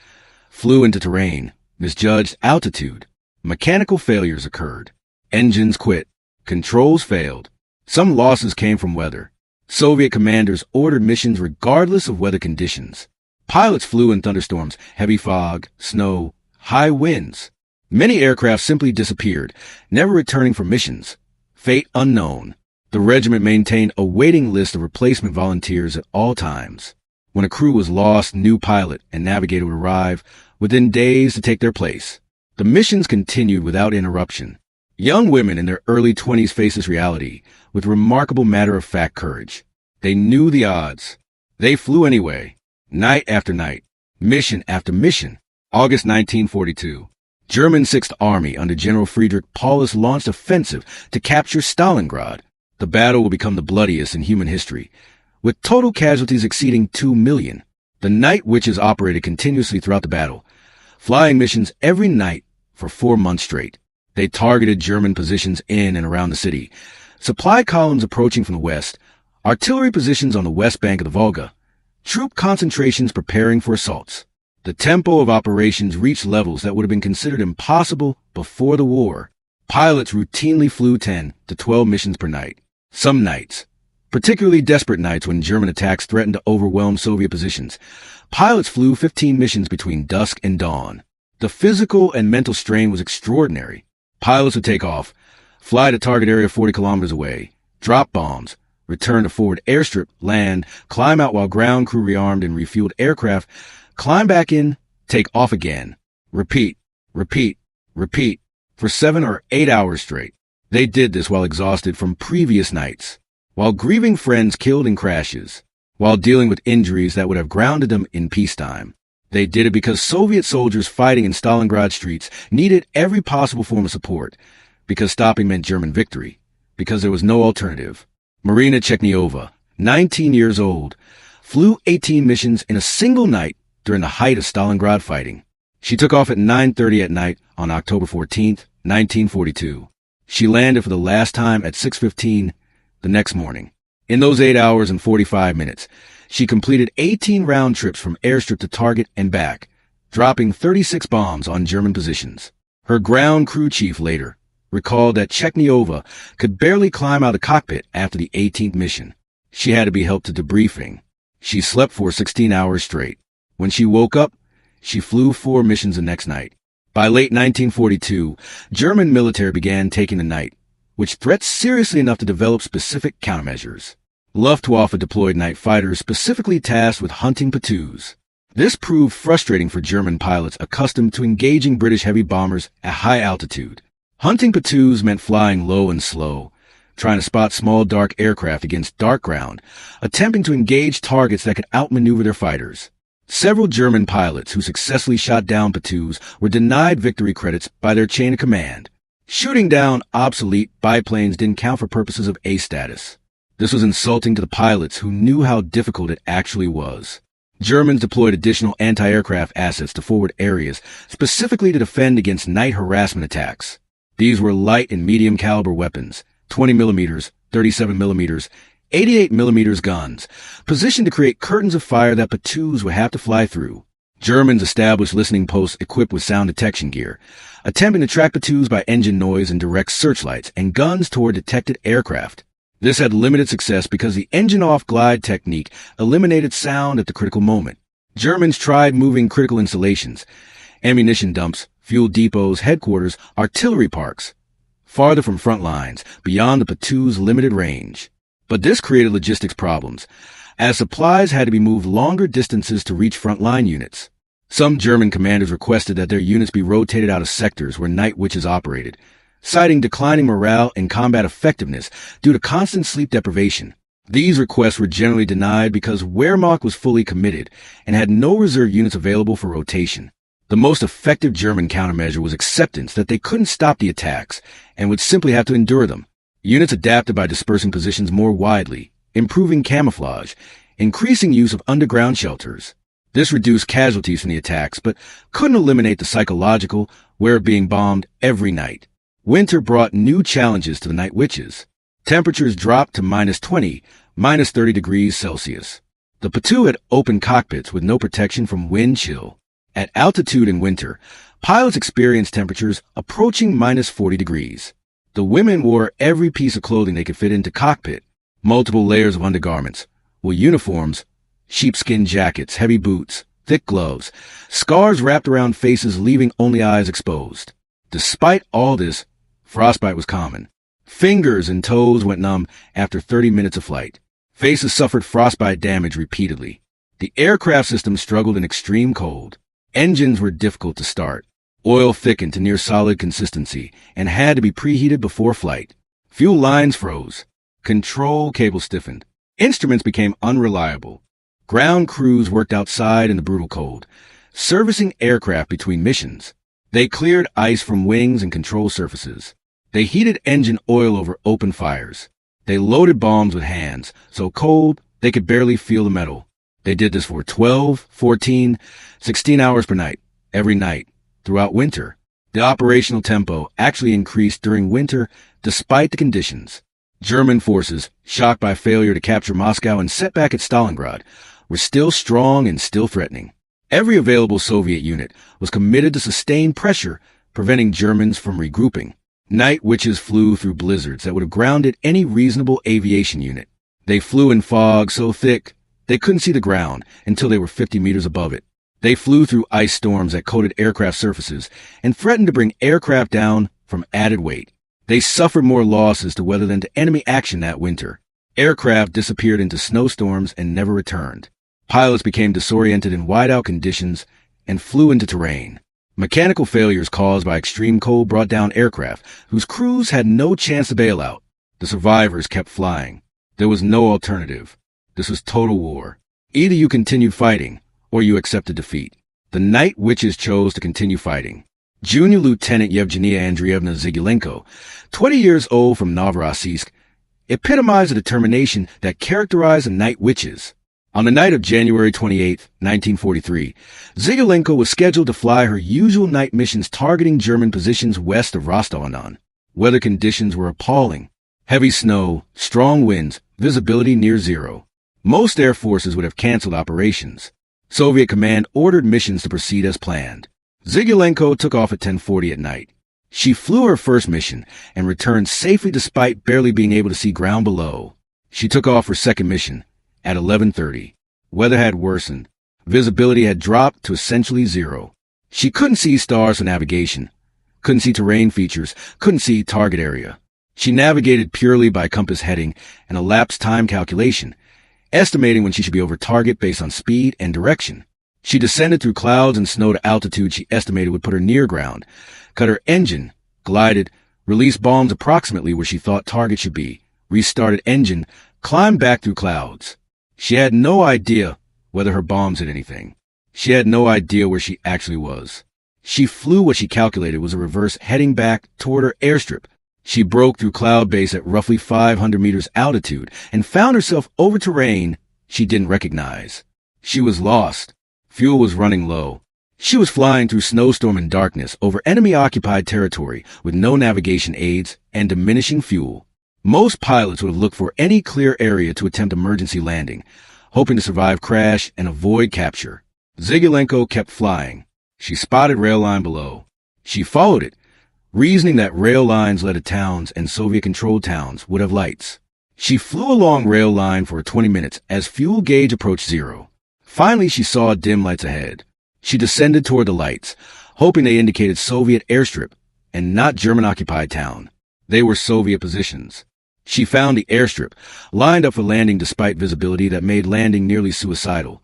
flew into terrain, misjudged altitude. Mechanical failures occurred. Engines quit. Controls failed. Some losses came from weather. Soviet commanders ordered missions regardless of weather conditions. Pilots flew in thunderstorms, heavy fog, snow, high winds. Many aircraft simply disappeared, never returning for missions. Fate unknown. The regiment maintained a waiting list of replacement volunteers at all times. When a crew was lost, new pilot and navigator would arrive within days to take their place. The missions continued without interruption. Young women in their early 20s faced this reality with remarkable matter-of-fact courage. They knew the odds. They flew anyway, night after night, mission after mission. August 1942. German 6th Army under General Friedrich Paulus launched offensive to capture Stalingrad. The battle will become the bloodiest in human history, with total casualties exceeding 2 million. The Night Witches operated continuously throughout the battle, flying missions every night for 4 months straight. They targeted German positions in and around the city, supply columns approaching from the west, artillery positions on the west bank of the Volga, troop concentrations preparing for assaults. The tempo of operations reached levels that would have been considered impossible before the war. Pilots routinely flew 10 to 12 missions per night. Some nights, particularly desperate nights when German attacks threatened to overwhelm Soviet positions, pilots flew 15 missions between dusk and dawn. The physical and mental strain was extraordinary. Pilots would take off, fly to target area 40 kilometers away, drop bombs, return to forward airstrip, land, climb out while ground crew rearmed and refueled aircraft, climb back in, take off again. Repeat, repeat, repeat, for 7 or 8 hours straight. They did this while exhausted from previous nights, while grieving friends killed in crashes, while dealing with injuries that would have grounded them in peacetime. They did it because Soviet soldiers fighting in Stalingrad streets needed every possible form of support, because stopping meant German victory, because there was no alternative. Marina Chechnyova, 19 years old, flew 18 missions in a single night during the height of Stalingrad fighting. She took off at 9:30 at night on October 14th, 1942. She landed for the last time at 6:15 the next morning. In those 8 hours and 45 minutes, she completed 18 round trips from airstrip to target and back, dropping 36 bombs on German positions. Her ground crew chief later recalled that Chechnyova could barely climb out of the cockpit after the 18th mission. She had to be helped to debriefing. She slept for 16 hours straight. When she woke up, she flew 4 missions the next night. By late 1942, German military began taking the night, which threats seriously enough to develop specific countermeasures. Luftwaffe deployed night fighters specifically tasked with hunting Po-2s. This proved frustrating for German pilots accustomed to engaging British heavy bombers at high altitude. Hunting Po-2s meant flying low and slow, trying to spot small dark aircraft against dark ground, attempting to engage targets that could outmaneuver their fighters. Several German pilots who successfully shot down Po-2s were denied victory credits by their chain of command. Shooting down obsolete biplanes didn't count for purposes of A status. This was insulting to the pilots who knew how difficult it actually was. Germans deployed additional anti-aircraft assets to forward areas, specifically to defend against night harassment attacks. These were light and medium caliber weapons, 20 millimeters, 37 millimeters, 88 millimeters guns, positioned to create curtains of fire that Po-2s would have to fly through. Germans established listening posts equipped with sound detection gear, attempting to track Po-2s by engine noise and direct searchlights and guns toward detected aircraft. This had limited success because the engine-off glide technique eliminated sound at the critical moment. Germans tried moving critical installations, ammunition dumps, fuel depots, headquarters, artillery parks, farther from front lines, beyond the Po-2's limited range. But this created logistics problems, as supplies had to be moved longer distances to reach frontline units. Some German commanders requested that their units be rotated out of sectors where night witches operated, citing declining morale and combat effectiveness due to constant sleep deprivation. These requests were generally denied because Wehrmacht was fully committed and had no reserve units available for rotation. The most effective German countermeasure was acceptance that they couldn't stop the attacks and would simply have to endure them. Units adapted by dispersing positions more widely, improving camouflage, increasing use of underground shelters. This reduced casualties from the attacks, but couldn't eliminate the psychological, where being bombed every night. Winter brought new challenges to the Night Witches. Temperatures dropped to -20, -30 degrees Celsius. The Po-2 had open cockpits with no protection from wind chill. At altitude in winter, pilots experienced temperatures approaching -40 degrees. The women wore every piece of clothing they could fit into cockpit, multiple layers of undergarments, with uniforms, sheepskin jackets, heavy boots, thick gloves, scarves wrapped around faces leaving only eyes exposed. Despite all this, frostbite was common. Fingers and toes went numb after 30 minutes of flight. Faces suffered frostbite damage repeatedly. The aircraft system struggled in extreme cold. Engines were difficult to start. Oil thickened to near solid consistency and had to be preheated before flight. Fuel lines froze. Control cables stiffened. Instruments became unreliable. Ground crews worked outside in the brutal cold, servicing aircraft between missions. They cleared ice from wings and control surfaces. They heated engine oil over open fires. They loaded bombs with hands, so cold they could barely feel the metal. They did this for 12, 14, 16 hours per night, every night, throughout winter. The operational tempo actually increased during winter despite the conditions. German forces, shocked by failure to capture Moscow and setback at Stalingrad, were still strong and still threatening. Every available Soviet unit was committed to sustain pressure, preventing Germans from regrouping. Night Witches flew through blizzards that would have grounded any reasonable aviation unit. They flew in fog so thick they couldn't see the ground until they were 50 meters above it. They flew through ice storms that coated aircraft surfaces and threatened to bring aircraft down from added weight. They suffered more losses to weather than to enemy action that winter. Aircraft disappeared into snowstorms and never returned. Pilots became disoriented in whiteout conditions and flew into terrain. Mechanical failures caused by extreme cold brought down aircraft whose crews had no chance to bail out. The survivors kept flying. There was no alternative. This was total war. Either you continued fighting or you accepted defeat. The Night Witches chose to continue fighting. Junior Lieutenant Yevgenia Andreevna Zigulenko, 20 years old from Novorossiysk, epitomized the determination that characterized the Night Witches. On the night of January 28, 1943, Zigulenko was scheduled to fly her usual night missions targeting German positions west of Rostov-on-Don. Weather conditions were appalling. Heavy snow, strong winds, visibility near zero. Most air forces would have canceled operations. Soviet command ordered missions to proceed as planned. Zigulenko took off at 10:40 at night. She flew her first mission and returned safely despite barely being able to see ground below. She took off her second mission at 11:30. Weather had worsened. Visibility had dropped to essentially zero. She couldn't see stars for navigation, couldn't see terrain features, couldn't see target area. She navigated purely by compass heading and elapsed time calculation, estimating when she should be over target based on speed and direction. She descended through clouds and snow to altitude she estimated would put her near ground, cut her engine, glided, released bombs approximately where she thought target should be, restarted engine, climbed back through clouds. She had no idea whether her bombs hit anything. She had no idea where she actually was. She flew what she calculated was a reverse heading back toward her airstrip. She broke through cloud base at roughly 500 meters altitude and found herself over terrain she didn't recognize. She was lost. Fuel was running low. She was flying through snowstorm and darkness over enemy-occupied territory with no navigation aids and diminishing fuel. Most pilots would have looked for any clear area to attempt emergency landing, hoping to survive crash and avoid capture. Zigulenko kept flying. She spotted rail line below. She followed it, reasoning that rail lines led to towns and Soviet-controlled towns would have lights. She flew along rail line for 20 minutes as fuel gauge approached zero. Finally, she saw dim lights ahead. She descended toward the lights, hoping they indicated Soviet airstrip and not German-occupied town. They were Soviet positions. She found the airstrip, lined up for landing despite visibility that made landing nearly suicidal,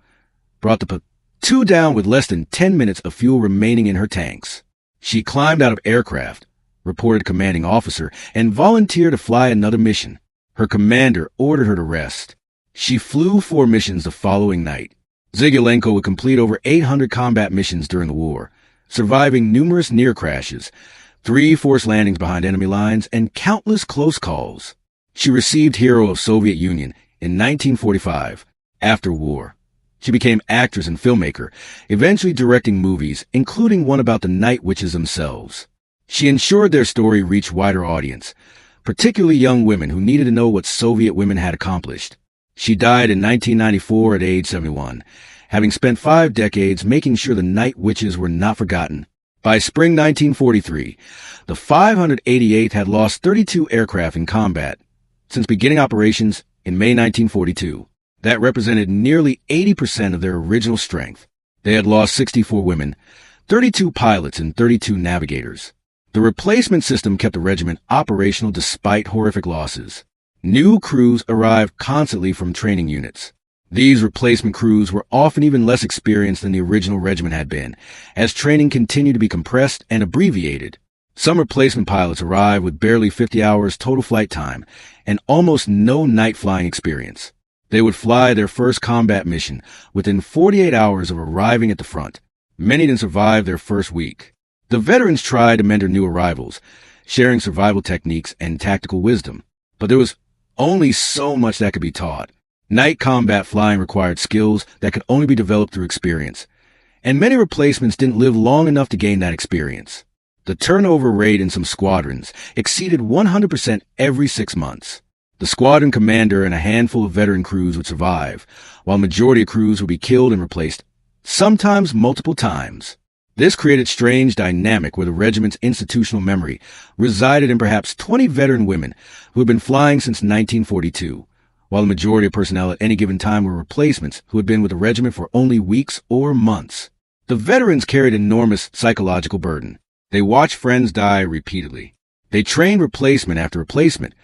brought the Po-2 down with less than 10 minutes of fuel remaining in her tanks. She climbed out of aircraft, reported commanding officer, and volunteered to fly another mission. Her commander ordered her to rest. She flew 4 missions the following night. Zygulenko would complete over 800 combat missions during the war, surviving numerous near crashes, 3 forced landings behind enemy lines, and countless close calls. She received Hero of Soviet Union in 1945, after war. She became actress and filmmaker, eventually directing movies, including one about the Night Witches themselves. She ensured their story reached wider audience, particularly young women who needed to know what Soviet women had accomplished. She died in 1994 at age 71, having spent 5 decades making sure the Night Witches were not forgotten. By spring 1943, the 588th had lost 32 aircraft in combat. Since beginning operations in May 1942, that represented nearly 80% of their original strength. They had lost 64 women, 32 pilots, and 32 navigators. The replacement system kept the regiment operational despite horrific losses. New crews arrived constantly from training units. These replacement crews were often even less experienced than the original regiment had been, as training continued to be compressed and abbreviated. Some replacement pilots arrived with barely 50 hours total flight time and almost no night flying experience. They would fly their first combat mission within 48 hours of arriving at the front. Many didn't survive their first week. The veterans tried to mentor new arrivals, sharing survival techniques and tactical wisdom, but there was only so much that could be taught. Night combat flying required skills that could only be developed through experience, and many replacements didn't live long enough to gain that experience. The turnover rate in some squadrons exceeded 100% every 6 months. The squadron commander and a handful of veteran crews would survive, while majority of crews would be killed and replaced, sometimes multiple times. This created a strange dynamic where the regiment's institutional memory resided in perhaps 20 veteran women who had been flying since 1942, while the majority of personnel at any given time were replacements who had been with the regiment for only weeks or months. The veterans carried enormous psychological burden. They watched friends die repeatedly. They trained replacement after replacement,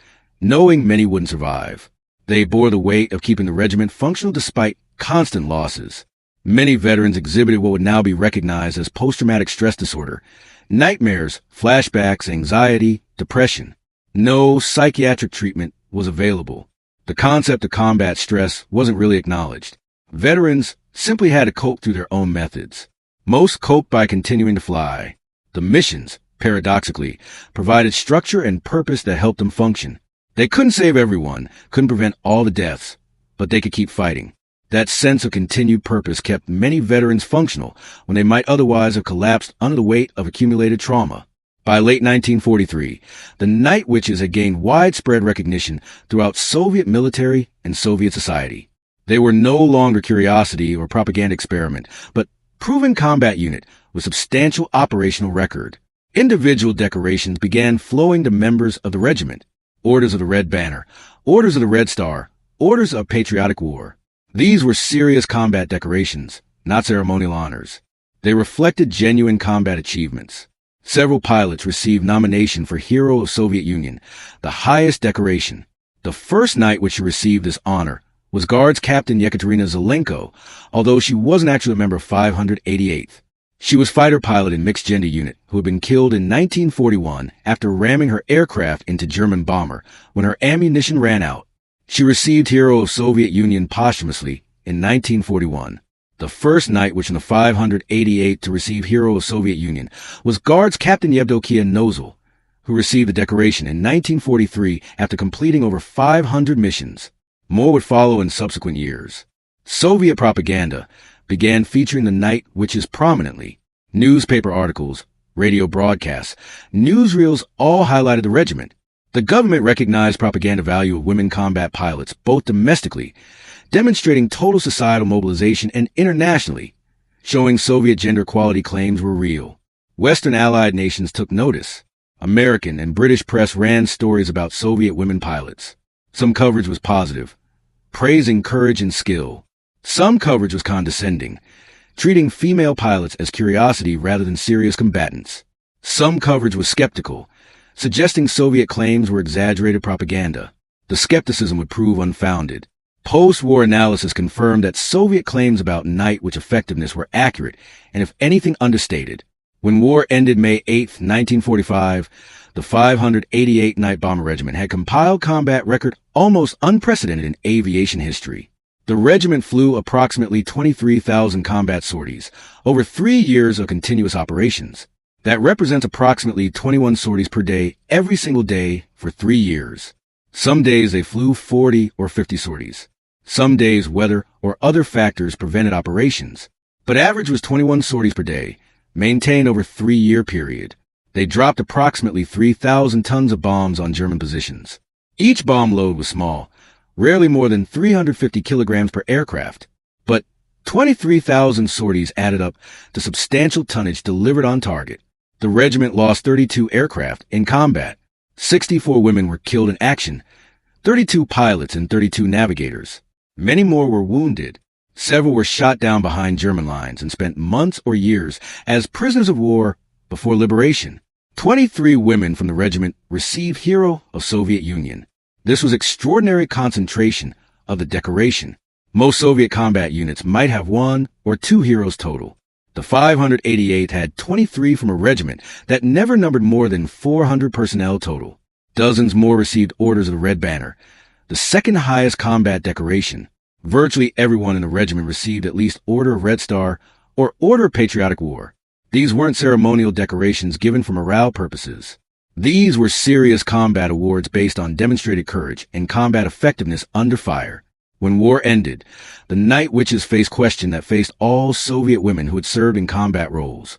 knowing many wouldn't survive. They bore the weight of keeping the regiment functional despite constant losses. Many veterans exhibited what would now be recognized as post-traumatic stress disorder, nightmares, flashbacks, anxiety, depression. No psychiatric treatment was available. The concept of combat stress wasn't really acknowledged. Veterans simply had to cope through their own methods. Most coped by continuing to fly. The missions, paradoxically, provided structure and purpose that helped them function. They couldn't save everyone, couldn't prevent all the deaths, but they could keep fighting. That sense of continued purpose kept many veterans functional when they might otherwise have collapsed under the weight of accumulated trauma. By late 1943, the Night Witches had gained widespread recognition throughout Soviet military and Soviet society. They were no longer curiosity or propaganda experiment, but proven combat unit with substantial operational record. Individual decorations began flowing to members of the regiment. Orders of the Red Banner, Orders of the Red Star, Orders of Patriotic War. These were serious combat decorations, not ceremonial honors. They reflected genuine combat achievements. Several pilots received nomination for Hero of Soviet Union, the highest decoration. The first night which she received this honor was Guards Captain Yekaterina Zelenko, although she wasn't actually a member of 588th. She was fighter pilot in mixed gender unit who had been killed in 1941 after ramming her aircraft into German bomber when her ammunition ran out. She received Hero of Soviet Union posthumously in 1941. The first night which in the 588th to receive Hero of Soviet Union was Guards Captain Yevdokia Nozel, who received the decoration in 1943 after completing over 500 missions. More would follow in subsequent years. Soviet propaganda began featuring the Night Witches prominently. Newspaper articles, radio broadcasts, newsreels all highlighted the regiment. The government recognized propaganda value of women combat pilots, both domestically, demonstrating total societal mobilization, and internationally, showing Soviet gender equality claims were real. Western Allied nations took notice. American and British press ran stories about Soviet women pilots. Some coverage was positive, praising courage and skill. Some coverage was condescending, treating female pilots as curiosity rather than serious combatants. Some coverage was skeptical, suggesting Soviet claims were exaggerated propaganda. The skepticism would prove unfounded. Post-war analysis confirmed that Soviet claims about night witch effectiveness were accurate and, if anything, understated. When war ended May 8, 1945, the 588th Night Bomber Regiment had compiled combat record almost unprecedented in aviation history. The regiment flew approximately 23,000 combat sorties over 3 years of continuous operations. That represents approximately 21 sorties per day every single day for 3 years. Some days they flew 40 or 50 sorties. Some days weather or other factors prevented operations, but average was 21 sorties per day, maintained over a 3-year period. They dropped approximately 3,000 tons of bombs on German positions. Each bomb load was small, rarely more than 350 kilograms per aircraft, but 23,000 sorties added up to substantial tonnage delivered on target. The regiment lost 32 aircraft in combat. 64 women were killed in action, 32 pilots and 32 navigators. Many more were wounded. Several were shot down behind German lines and spent months or years as prisoners of war before liberation. 23 women from the regiment received Hero of Soviet Union. This was extraordinary concentration of the decoration. Most Soviet combat units might have 1 or 2 heroes total. The 588th had 23 from a regiment that never numbered more than 400 personnel total. Dozens more received Orders of the Red Banner, the second highest combat decoration. Virtually everyone in the regiment received at least Order of Red Star or Order of Patriotic War. These weren't ceremonial decorations given for morale purposes. These were serious combat awards based on demonstrated courage and combat effectiveness under fire. When war ended, the Night Witches faced question that faced all Soviet women who had served in combat roles.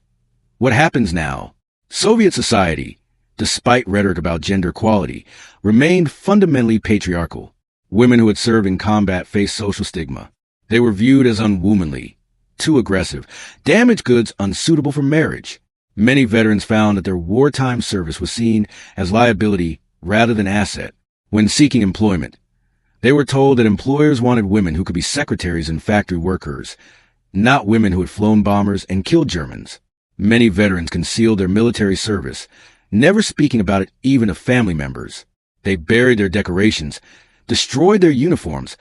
What happens now? Soviet society, despite rhetoric about gender equality, remained fundamentally patriarchal. Women who had served in combat faced social stigma. They were viewed as unwomanly, too aggressive, damaged goods unsuitable for marriage. Many veterans found that their wartime service was seen as liability rather than asset. When seeking employment, they were told that employers wanted women who could be secretaries and factory workers, not women who had flown bombers and killed Germans. Many veterans concealed their military service, never speaking about it even to family members. They buried their decorations, destroyed their uniforms,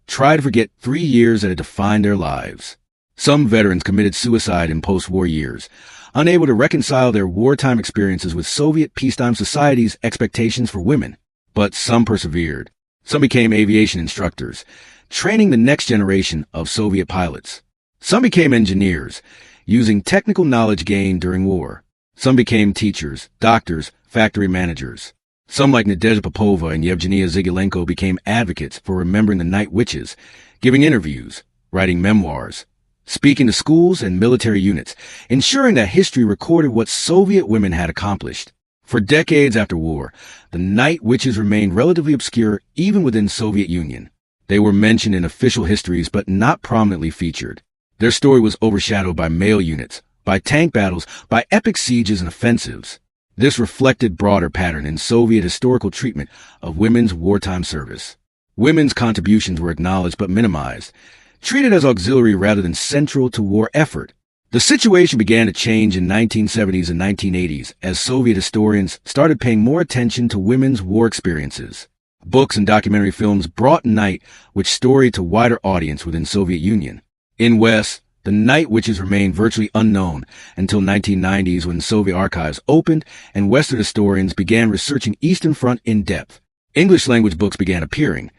tried to forget 3 years that had defined their lives. Some veterans committed suicide in post-war years, unable to reconcile their wartime experiences with Soviet peacetime society's expectations for women. But some persevered. Some became aviation instructors, training the next generation of Soviet pilots. Some became engineers, using technical knowledge gained during war. Some became teachers, doctors, factory managers. Some, like Nadezhda Popova and Yevgenia Zygilenko, became advocates for remembering the Night Witches, giving interviews, writing memoirs, speaking to schools and military units, ensuring that history recorded what Soviet women had accomplished. For decades after war, the Night Witches remained relatively obscure even within Soviet Union. They were mentioned in official histories but not prominently featured. Their story was overshadowed by male units, by tank battles, by epic sieges and offensives. This reflected broader pattern in Soviet historical treatment of women's wartime service. Women's contributions were acknowledged but minimized, treated as auxiliary rather than central to war effort. The situation began to change in 1970s and 1980s as Soviet historians started paying more attention to women's war experiences. Books and documentary films brought Night Witch story to wider audience within Soviet Union. In West, the Night Witches remained virtually unknown until 1990s when Soviet archives opened and Western historians began researching Eastern Front in depth. English-language books began appearing,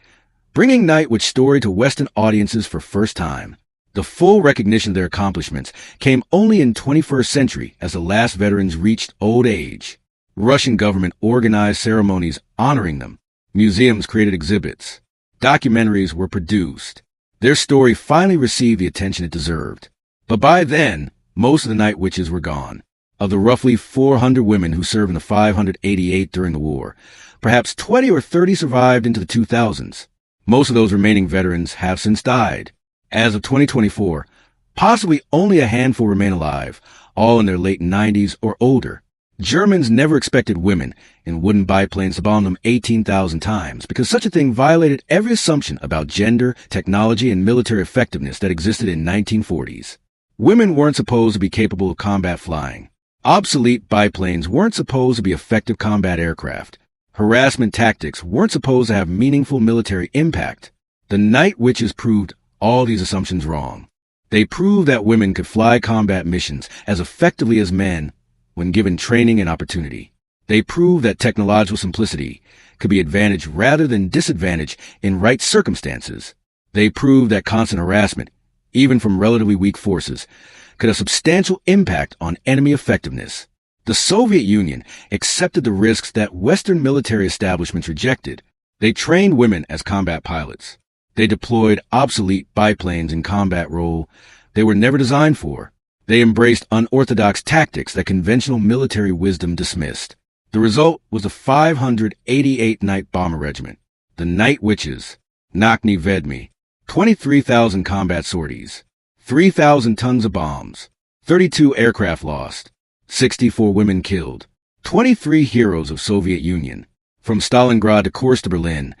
bringing Night Witch story to Western audiences for first time. The full recognition of their accomplishments came only in the 21st century as the last veterans reached old age. Russian government organized ceremonies honoring them. Museums created exhibits. Documentaries were produced. Their story finally received the attention it deserved. But by then, most of the Night Witches were gone. Of the roughly 400 women who served in the 588th during the war, perhaps 20 or 30 survived into the 2000s. Most of those remaining veterans have since died. As of 2024, possibly only a handful remain alive, all in their late 90s or older. Germans never expected women in wooden biplanes to bomb them 18,000 times because such a thing violated every assumption about gender, technology, and military effectiveness that existed in 1940s. Women weren't supposed to be capable of combat flying. Obsolete biplanes weren't supposed to be effective combat aircraft. Harassment tactics weren't supposed to have meaningful military impact. The Night Witches proved all these assumptions wrong. They proved that women could fly combat missions as effectively as men when given training and opportunity. They proved that technological simplicity could be advantage rather than disadvantage in right circumstances. They proved that constant harassment, even from relatively weak forces, could have substantial impact on enemy effectiveness. The Soviet Union accepted the risks that Western military establishments rejected. They trained women as combat pilots. They deployed obsolete biplanes in combat role they were never designed for. They embraced unorthodox tactics that conventional military wisdom dismissed. The result was the 588th Night Bomber Regiment, the Night Witches, Nakhny Vedmi, 23,000 combat sorties, 3,000 tons of bombs, 32 aircraft lost, 64 women killed, 23 heroes of Soviet Union. From Stalingrad to Kursk to Berlin,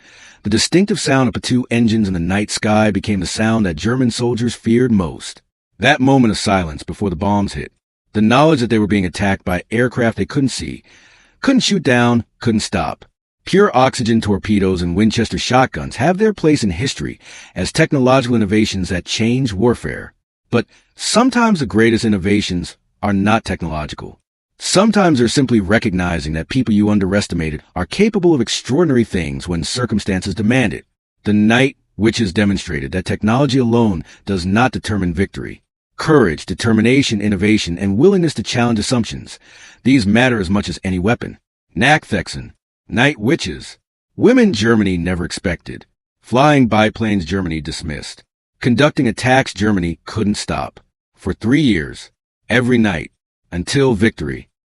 the distinctive sound of Po-2 engines in the night sky became the sound that German soldiers feared most. That moment of silence before the bombs hit, the knowledge that they were being attacked by aircraft they couldn't see, couldn't shoot down, couldn't stop. Pure oxygen torpedoes and Winchester shotguns have their place in history as technological innovations that change warfare. But sometimes the greatest innovations are not technological. Sometimes they're simply recognizing that people you underestimated are capable of extraordinary things when circumstances demand it. The Night Witches demonstrated that technology alone does not determine victory. Courage, determination, innovation, and willingness to challenge assumptions. These matter as much as any weapon. Nachthexen, Night Witches. Women Germany never expected. Flying biplanes Germany dismissed. Conducting attacks Germany couldn't stop. For 3 years, every night, until victory.